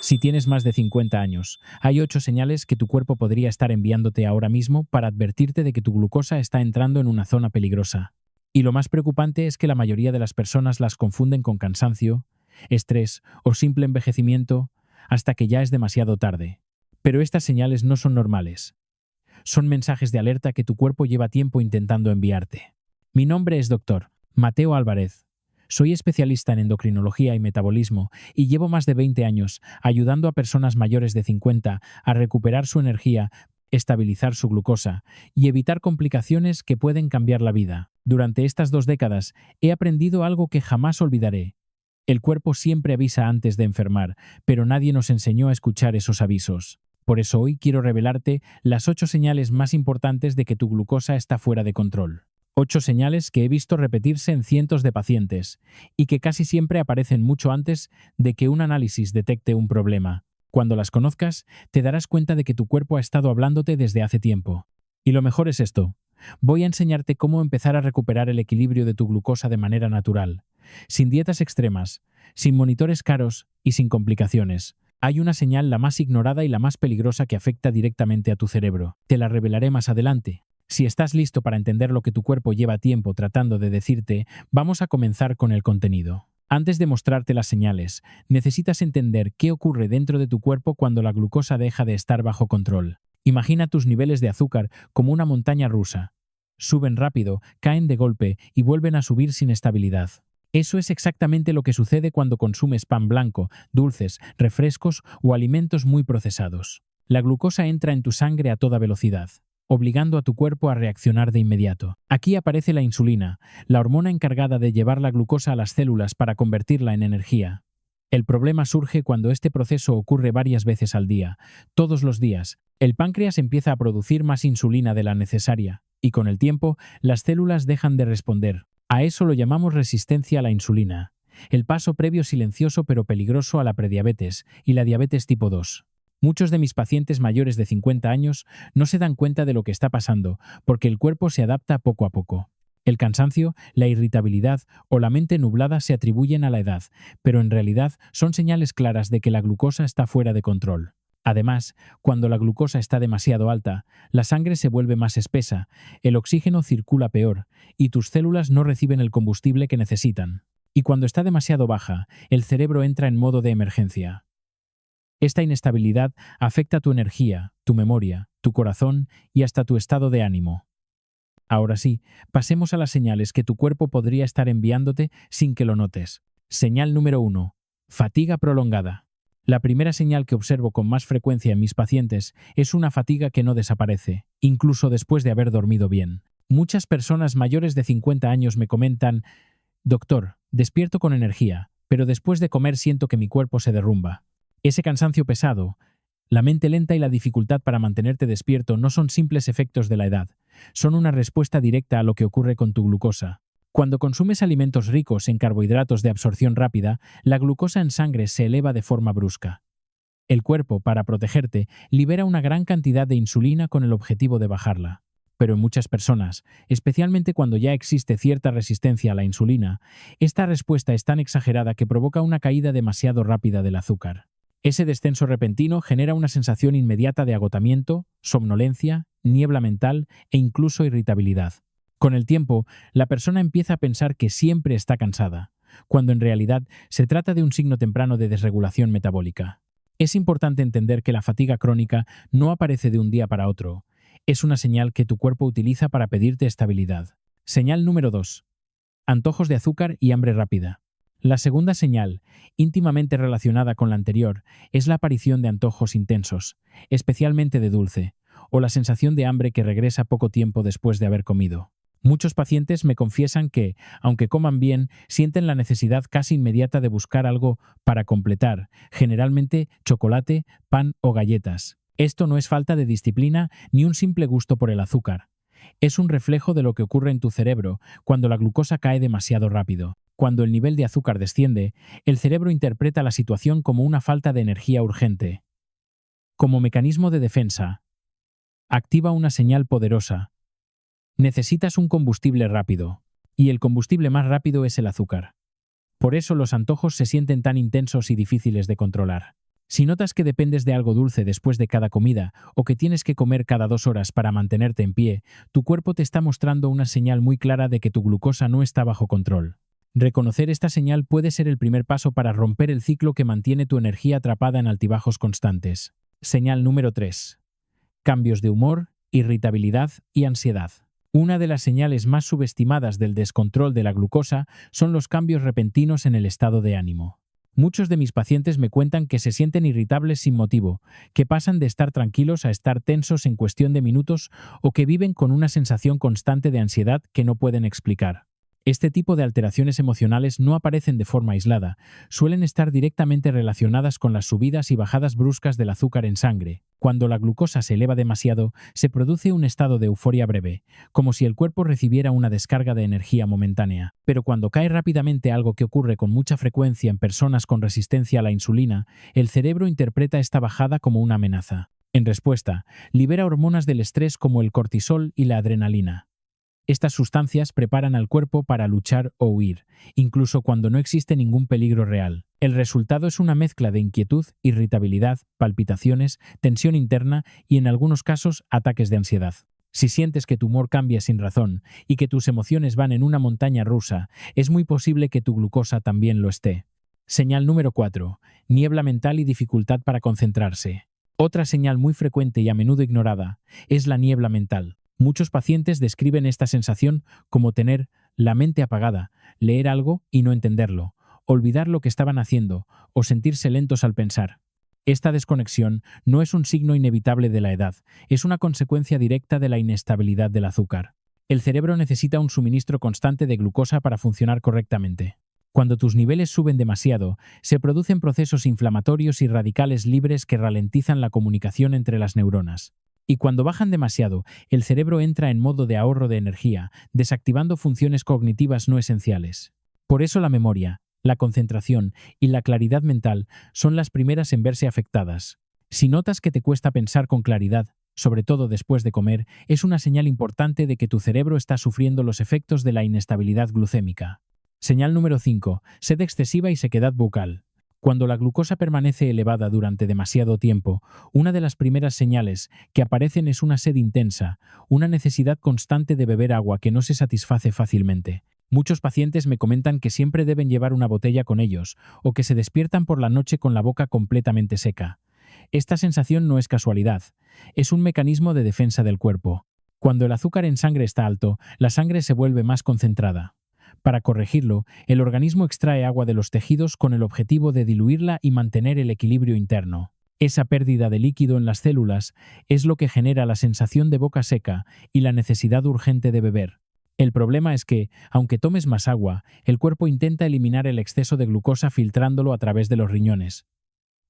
Si tienes más de 50 años, hay 8 señales que tu cuerpo podría estar enviándote ahora mismo para advertirte de que tu glucosa está entrando en una zona peligrosa. Y lo más preocupante es que la mayoría de las personas las confunden con cansancio, estrés o simple envejecimiento hasta que ya es demasiado tarde. Pero estas señales no son normales. Son mensajes de alerta que tu cuerpo lleva tiempo intentando enviarte. Mi nombre es Dr. Mateo Álvarez. Soy especialista en endocrinología y metabolismo y llevo más de 20 años ayudando a personas mayores de 50 a recuperar su energía, estabilizar su glucosa y evitar complicaciones que pueden cambiar la vida. Durante estas 2 décadas he aprendido algo que jamás olvidaré. El cuerpo siempre avisa antes de enfermar, pero nadie nos enseñó a escuchar esos avisos. Por eso hoy quiero revelarte las 8 señales más importantes de que tu glucosa está fuera de control. 8 señales que he visto repetirse en cientos de pacientes y que casi siempre aparecen mucho antes de que un análisis detecte un problema. Cuando las conozcas, te darás cuenta de que tu cuerpo ha estado hablándote desde hace tiempo. Y lo mejor es esto. Voy a enseñarte cómo empezar a recuperar el equilibrio de tu glucosa de manera natural, sin dietas extremas, sin monitores caros y sin complicaciones. Hay una señal la más ignorada y la más peligrosa que afecta directamente a tu cerebro. Te la revelaré más adelante. Si estás listo para entender lo que tu cuerpo lleva tiempo tratando de decirte, vamos a comenzar con el contenido. Antes de mostrarte las señales, necesitas entender qué ocurre dentro de tu cuerpo cuando la glucosa deja de estar bajo control. Imagina tus niveles de azúcar como una montaña rusa. Suben rápido, caen de golpe y vuelven a subir sin estabilidad. Eso es exactamente lo que sucede cuando consumes pan blanco, dulces, refrescos o alimentos muy procesados. La glucosa entra en tu sangre a toda velocidad, obligando a tu cuerpo a reaccionar de inmediato. Aquí aparece la insulina, la hormona encargada de llevar la glucosa a las células para convertirla en energía. El problema surge cuando este proceso ocurre varias veces al día, todos los días. El páncreas empieza a producir más insulina de la necesaria, y con el tiempo, las células dejan de responder. A eso lo llamamos resistencia a la insulina, el paso previo silencioso pero peligroso a la prediabetes y la diabetes tipo 2. Muchos de mis pacientes mayores de 50 años no se dan cuenta de lo que está pasando porque el cuerpo se adapta poco a poco. El cansancio, la irritabilidad o la mente nublada se atribuyen a la edad, pero en realidad son señales claras de que la glucosa está fuera de control. Además, cuando la glucosa está demasiado alta, la sangre se vuelve más espesa, el oxígeno circula peor y tus células no reciben el combustible que necesitan. Y cuando está demasiado baja, el cerebro entra en modo de emergencia. Esta inestabilidad afecta tu energía, tu memoria, tu corazón y hasta tu estado de ánimo. Ahora sí, pasemos a las señales que tu cuerpo podría estar enviándote sin que lo notes. Señal número 1. Fatiga prolongada. La primera señal que observo con más frecuencia en mis pacientes es una fatiga que no desaparece, incluso después de haber dormido bien. Muchas personas mayores de 50 años me comentan: «Doctor, despierto con energía, pero después de comer siento que mi cuerpo se derrumba». Ese cansancio pesado, la mente lenta y la dificultad para mantenerte despierto no son simples efectos de la edad, son una respuesta directa a lo que ocurre con tu glucosa. Cuando consumes alimentos ricos en carbohidratos de absorción rápida, la glucosa en sangre se eleva de forma brusca. El cuerpo, para protegerte, libera una gran cantidad de insulina con el objetivo de bajarla. Pero en muchas personas, especialmente cuando ya existe cierta resistencia a la insulina, esta respuesta es tan exagerada que provoca una caída demasiado rápida del azúcar. Ese descenso repentino genera una sensación inmediata de agotamiento, somnolencia, niebla mental e incluso irritabilidad. Con el tiempo, la persona empieza a pensar que siempre está cansada, cuando en realidad se trata de un signo temprano de desregulación metabólica. Es importante entender que la fatiga crónica no aparece de un día para otro. Es una señal que tu cuerpo utiliza para pedirte estabilidad. Señal número 2. Antojos de azúcar y hambre rápida. La segunda señal, íntimamente relacionada con la anterior, es la aparición de antojos intensos, especialmente de dulce, o la sensación de hambre que regresa poco tiempo después de haber comido. Muchos pacientes me confiesan que, aunque coman bien, sienten la necesidad casi inmediata de buscar algo para completar, generalmente chocolate, pan o galletas. Esto no es falta de disciplina ni un simple gusto por el azúcar. Es un reflejo de lo que ocurre en tu cerebro cuando la glucosa cae demasiado rápido. Cuando el nivel de azúcar desciende, el cerebro interpreta la situación como una falta de energía urgente. Como mecanismo de defensa, activa una señal poderosa. Necesitas un combustible rápido, y el combustible más rápido es el azúcar. Por eso los antojos se sienten tan intensos y difíciles de controlar. Si notas que dependes de algo dulce después de cada comida o que tienes que comer cada 2 horas para mantenerte en pie, tu cuerpo te está mostrando una señal muy clara de que tu glucosa no está bajo control. Reconocer esta señal puede ser el primer paso para romper el ciclo que mantiene tu energía atrapada en altibajos constantes. Señal número 3. Cambios de humor, irritabilidad y ansiedad. Una de las señales más subestimadas del descontrol de la glucosa son los cambios repentinos en el estado de ánimo. Muchos de mis pacientes me cuentan que se sienten irritables sin motivo, que pasan de estar tranquilos a estar tensos en cuestión de minutos o que viven con una sensación constante de ansiedad que no pueden explicar. Este tipo de alteraciones emocionales no aparecen de forma aislada, suelen estar directamente relacionadas con las subidas y bajadas bruscas del azúcar en sangre. Cuando la glucosa se eleva demasiado, se produce un estado de euforia breve, como si el cuerpo recibiera una descarga de energía momentánea. Pero cuando cae rápidamente, algo que ocurre con mucha frecuencia en personas con resistencia a la insulina, el cerebro interpreta esta bajada como una amenaza. En respuesta, libera hormonas del estrés como el cortisol y la adrenalina. Estas sustancias preparan al cuerpo para luchar o huir, incluso cuando no existe ningún peligro real. El resultado es una mezcla de inquietud, irritabilidad, palpitaciones, tensión interna y, en algunos casos, ataques de ansiedad. Si sientes que tu humor cambia sin razón y que tus emociones van en una montaña rusa, es muy posible que tu glucosa también lo esté. Señal número 4. Niebla mental y dificultad para concentrarse. Otra señal muy frecuente y a menudo ignorada es la niebla mental. Muchos pacientes describen esta sensación como tener la mente apagada, leer algo y no entenderlo, olvidar lo que estaban haciendo o sentirse lentos al pensar. Esta desconexión no es un signo inevitable de la edad, es una consecuencia directa de la inestabilidad del azúcar. El cerebro necesita un suministro constante de glucosa para funcionar correctamente. Cuando tus niveles suben demasiado, se producen procesos inflamatorios y radicales libres que ralentizan la comunicación entre las neuronas. Y cuando bajan demasiado, el cerebro entra en modo de ahorro de energía, desactivando funciones cognitivas no esenciales. Por eso la memoria, la concentración y la claridad mental son las primeras en verse afectadas. Si notas que te cuesta pensar con claridad, sobre todo después de comer, es una señal importante de que tu cerebro está sufriendo los efectos de la inestabilidad glucémica. Señal número 5. Sed excesiva y sequedad bucal. Cuando la glucosa permanece elevada durante demasiado tiempo, una de las primeras señales que aparecen es una sed intensa, una necesidad constante de beber agua que no se satisface fácilmente. Muchos pacientes me comentan que siempre deben llevar una botella con ellos o que se despiertan por la noche con la boca completamente seca. Esta sensación no es casualidad, es un mecanismo de defensa del cuerpo. Cuando el azúcar en sangre está alto, la sangre se vuelve más concentrada. Para corregirlo, el organismo extrae agua de los tejidos con el objetivo de diluirla y mantener el equilibrio interno. Esa pérdida de líquido en las células es lo que genera la sensación de boca seca y la necesidad urgente de beber. El problema es que, aunque tomes más agua, el cuerpo intenta eliminar el exceso de glucosa filtrándolo a través de los riñones.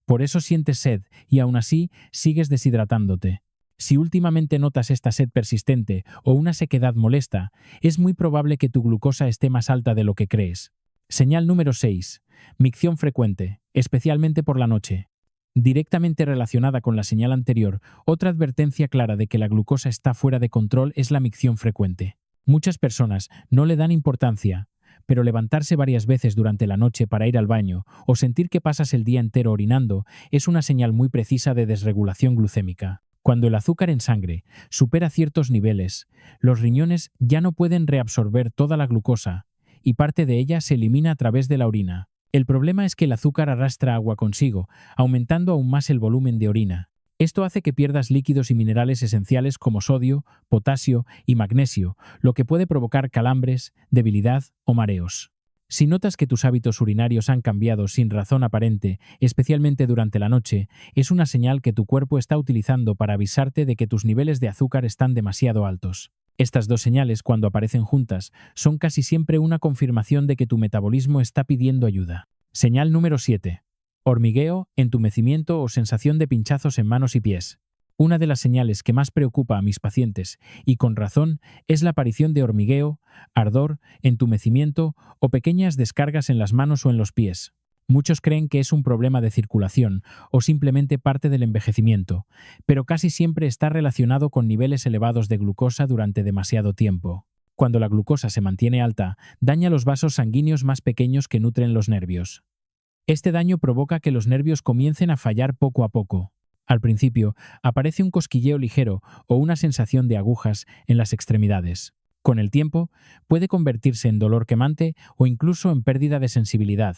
Por eso sientes sed y aún así sigues deshidratándote. Si últimamente notas esta sed persistente o una sequedad molesta, es muy probable que tu glucosa esté más alta de lo que crees. Señal número 6. Micción frecuente, especialmente por la noche. Directamente relacionada con la señal anterior, otra advertencia clara de que la glucosa está fuera de control es la micción frecuente. Muchas personas no le dan importancia, pero levantarse varias veces durante la noche para ir al baño o sentir que pasas el día entero orinando es una señal muy precisa de desregulación glucémica. Cuando el azúcar en sangre supera ciertos niveles, los riñones ya no pueden reabsorber toda la glucosa y parte de ella se elimina a través de la orina. El problema es que el azúcar arrastra agua consigo, aumentando aún más el volumen de orina. Esto hace que pierdas líquidos y minerales esenciales como sodio, potasio y magnesio, lo que puede provocar calambres, debilidad o mareos. Si notas que tus hábitos urinarios han cambiado sin razón aparente, especialmente durante la noche, es una señal que tu cuerpo está utilizando para avisarte de que tus niveles de azúcar están demasiado altos. Estas dos señales, cuando aparecen juntas, son casi siempre una confirmación de que tu metabolismo está pidiendo ayuda. Señal número 7. Hormigueo, entumecimiento o sensación de pinchazos en manos y pies. Una de las señales que más preocupa a mis pacientes, y con razón, es la aparición de hormigueo, ardor, entumecimiento o pequeñas descargas en las manos o en los pies. Muchos creen que es un problema de circulación o simplemente parte del envejecimiento, pero casi siempre está relacionado con niveles elevados de glucosa durante demasiado tiempo. Cuando la glucosa se mantiene alta, daña los vasos sanguíneos más pequeños que nutren los nervios. Este daño provoca que los nervios comiencen a fallar poco a poco. Al principio, aparece un cosquilleo ligero o una sensación de agujas en las extremidades. Con el tiempo, puede convertirse en dolor quemante o incluso en pérdida de sensibilidad.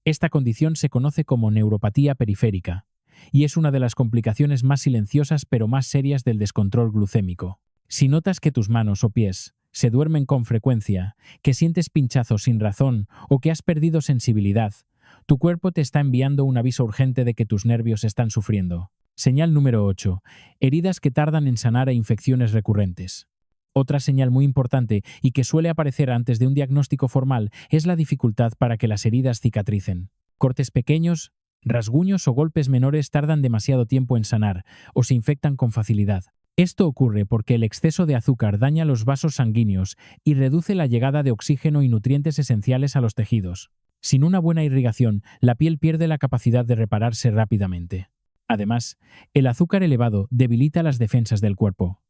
Esta condición se conoce como neuropatía periférica y es una de las complicaciones más silenciosas pero más serias del descontrol glucémico. Si notas que tus manos o pies se duermen con frecuencia, que sientes pinchazos sin razón o que has perdido sensibilidad, tu cuerpo te está enviando un aviso urgente de que tus nervios están sufriendo. Señal número 8. Heridas que tardan en sanar e infecciones recurrentes. Otra señal muy importante y que suele aparecer antes de un diagnóstico formal es la dificultad para que las heridas cicatricen. Cortes pequeños, rasguños o golpes menores tardan demasiado tiempo en sanar o se infectan con facilidad. Esto ocurre porque el exceso de azúcar daña los vasos sanguíneos y reduce la llegada de oxígeno y nutrientes esenciales a los tejidos. Sin una buena irrigación, la piel pierde la capacidad de repararse rápidamente. Además, el azúcar elevado debilita las defensas del cuerpo.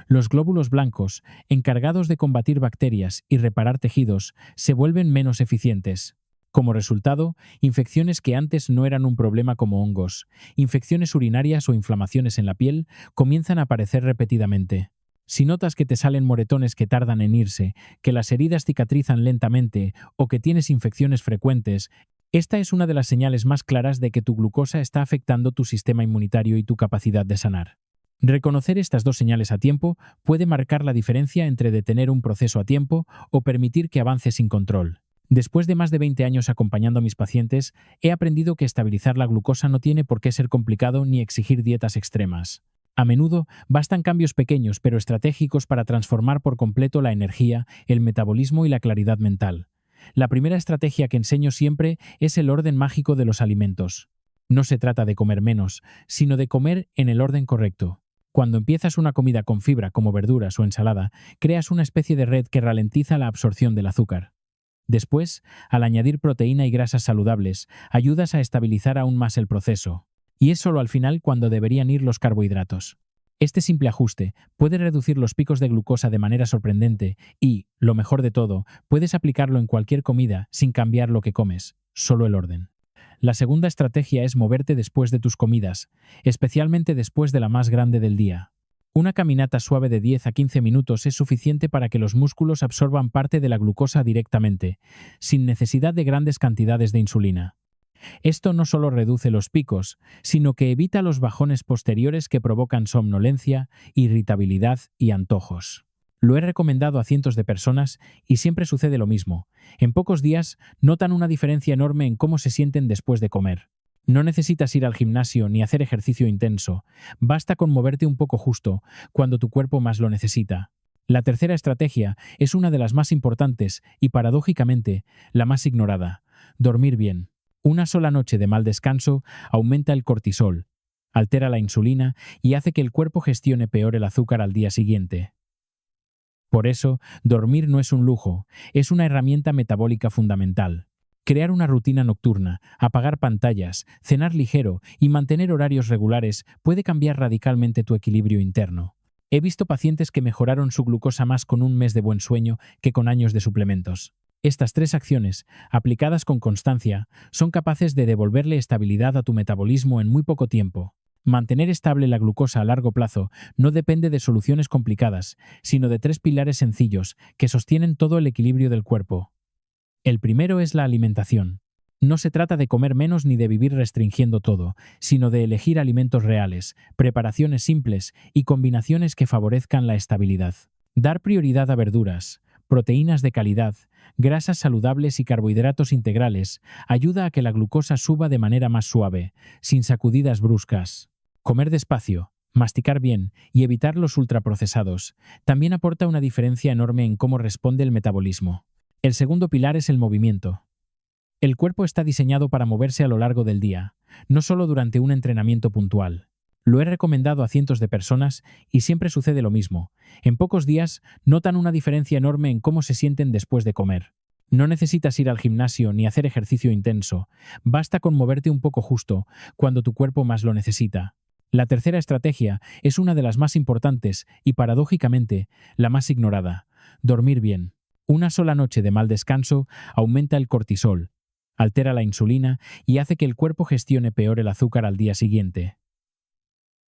Los glóbulos blancos, encargados de combatir bacterias y reparar tejidos, se vuelven menos eficientes. Como resultado, infecciones que antes no eran un problema como hongos, infecciones urinarias o inflamaciones en la piel comienzan a aparecer repetidamente. Si notas que te salen moretones que tardan en irse, que las heridas cicatrizan lentamente o que tienes infecciones frecuentes, esta es una de las señales más claras de que tu glucosa está afectando tu sistema inmunitario y tu capacidad de sanar. Reconocer estas dos señales a tiempo puede marcar la diferencia entre detener un proceso a tiempo o permitir que avance sin control. Después de más de 20 años acompañando a mis pacientes, he aprendido que estabilizar la glucosa no tiene por qué ser complicado ni exigir dietas extremas. A menudo bastan cambios pequeños pero estratégicos para transformar por completo la energía, el metabolismo y la claridad mental. La primera estrategia que enseño siempre es el orden mágico de los alimentos. No se trata de comer menos, sino de comer en el orden correcto. Cuando empiezas una comida con fibra como verduras o ensalada, creas una especie de red que ralentiza la absorción del azúcar. Después, al añadir proteína y grasas saludables, ayudas a estabilizar aún más el proceso. Y es solo al final cuando deberían ir los carbohidratos. Este simple ajuste puede reducir los picos de glucosa de manera sorprendente y, lo mejor de todo, puedes aplicarlo en cualquier comida sin cambiar lo que comes, solo el orden. La segunda estrategia es moverte después de tus comidas, especialmente después de la más grande del día. Una caminata suave de 10 a 15 minutos es suficiente para que los músculos absorban parte de la glucosa directamente, sin necesidad de grandes cantidades de insulina. Esto no solo reduce los picos, sino que evita los bajones posteriores que provocan somnolencia, irritabilidad y antojos. Lo he recomendado a cientos de personas y siempre sucede lo mismo. En pocos días notan una diferencia enorme en cómo se sienten después de comer. No necesitas ir al gimnasio ni hacer ejercicio intenso. Basta con moverte un poco justo, cuando tu cuerpo más lo necesita. La tercera estrategia es una de las más importantes y, paradójicamente, la más ignorada: dormir bien. Una sola noche de mal descanso aumenta el cortisol, altera la insulina y hace que el cuerpo gestione peor el azúcar al día siguiente. Por eso, dormir no es un lujo, es una herramienta metabólica fundamental. Crear una rutina nocturna, apagar pantallas, cenar ligero y mantener horarios regulares puede cambiar radicalmente tu equilibrio interno. He visto pacientes que mejoraron su glucosa más con un mes de buen sueño que con años de suplementos. Estas 3 acciones, aplicadas con constancia, son capaces de devolverle estabilidad a tu metabolismo en muy poco tiempo. Mantener estable la glucosa a largo plazo no depende de soluciones complicadas, sino de 3 pilares sencillos que sostienen todo el equilibrio del cuerpo. El primero es la alimentación. No se trata de comer menos ni de vivir restringiendo todo, sino de elegir alimentos reales, preparaciones simples y combinaciones que favorezcan la estabilidad. Dar prioridad a verduras, proteínas de calidad, grasas saludables y carbohidratos integrales ayuda a que la glucosa suba de manera más suave, sin sacudidas bruscas. Comer despacio, masticar bien y evitar los ultraprocesados también aporta una diferencia enorme en cómo responde el metabolismo. El segundo pilar es el movimiento. El cuerpo está diseñado para moverse a lo largo del día, no solo durante un entrenamiento puntual. Lo he recomendado a cientos de personas y siempre sucede lo mismo. En pocos días notan una diferencia enorme en cómo se sienten después de comer. No necesitas ir al gimnasio ni hacer ejercicio intenso. Basta con moverte un poco justo, cuando tu cuerpo más lo necesita. La tercera estrategia es una de las más importantes y, paradójicamente, la más ignorada: dormir bien. Una sola noche de mal descanso aumenta el cortisol, altera la insulina y hace que el cuerpo gestione peor el azúcar al día siguiente.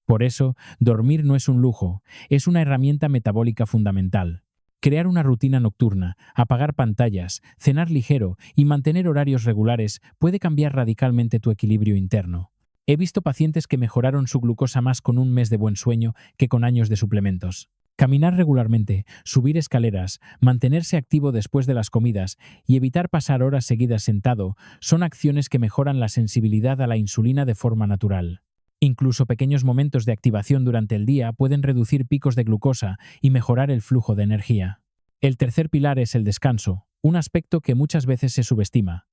Por eso, dormir no es un lujo, es una herramienta metabólica fundamental. Crear una rutina nocturna, apagar pantallas, cenar ligero y mantener horarios regulares puede cambiar radicalmente tu equilibrio interno. He visto pacientes que mejoraron su glucosa más con un mes de buen sueño que con años de suplementos. Caminar regularmente, subir escaleras, mantenerse activo después de las comidas y evitar pasar horas seguidas sentado son acciones que mejoran la sensibilidad a la insulina de forma natural. Incluso pequeños momentos de activación durante el día pueden reducir picos de glucosa y mejorar el flujo de energía. El tercer pilar es el descanso, un aspecto que muchas veces se subestima.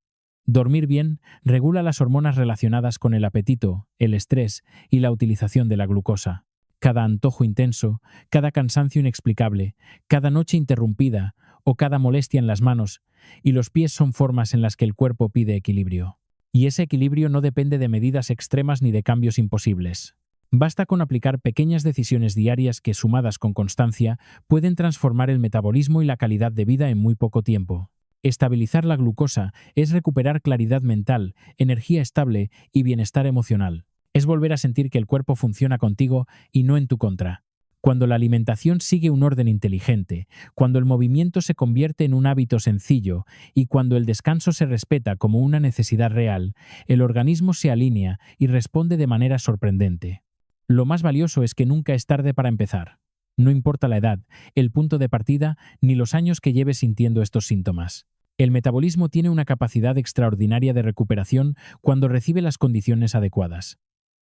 Dormir bien regula las hormonas relacionadas con el apetito, el estrés y la utilización de la glucosa. Cada antojo intenso, cada cansancio inexplicable, cada noche interrumpida o cada molestia en las manos y los pies son formas en las que el cuerpo pide equilibrio. Y ese equilibrio no depende de medidas extremas ni de cambios imposibles. Basta con aplicar pequeñas decisiones diarias que, sumadas con constancia, pueden transformar el metabolismo y la calidad de vida en muy poco tiempo. Estabilizar la glucosa es recuperar claridad mental, energía estable y bienestar emocional. Es volver a sentir que el cuerpo funciona contigo y no en tu contra. Cuando la alimentación sigue un orden inteligente, cuando el movimiento se convierte en un hábito sencillo y cuando el descanso se respeta como una necesidad real, el organismo se alinea y responde de manera sorprendente. Lo más valioso es que nunca es tarde para empezar. No importa la edad, el punto de partida ni los años que lleves sintiendo estos síntomas. El metabolismo tiene una capacidad extraordinaria de recuperación cuando recibe las condiciones adecuadas.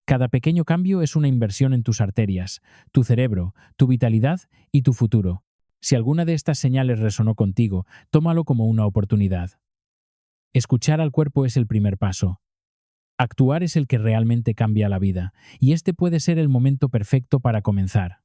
Cada pequeño cambio es una inversión en tus arterias, tu cerebro, tu vitalidad y tu futuro. Si alguna de estas señales resonó contigo, tómalo como una oportunidad. Escuchar al cuerpo es el primer paso. Actuar es el que realmente cambia la vida, y este puede ser el momento perfecto para comenzar.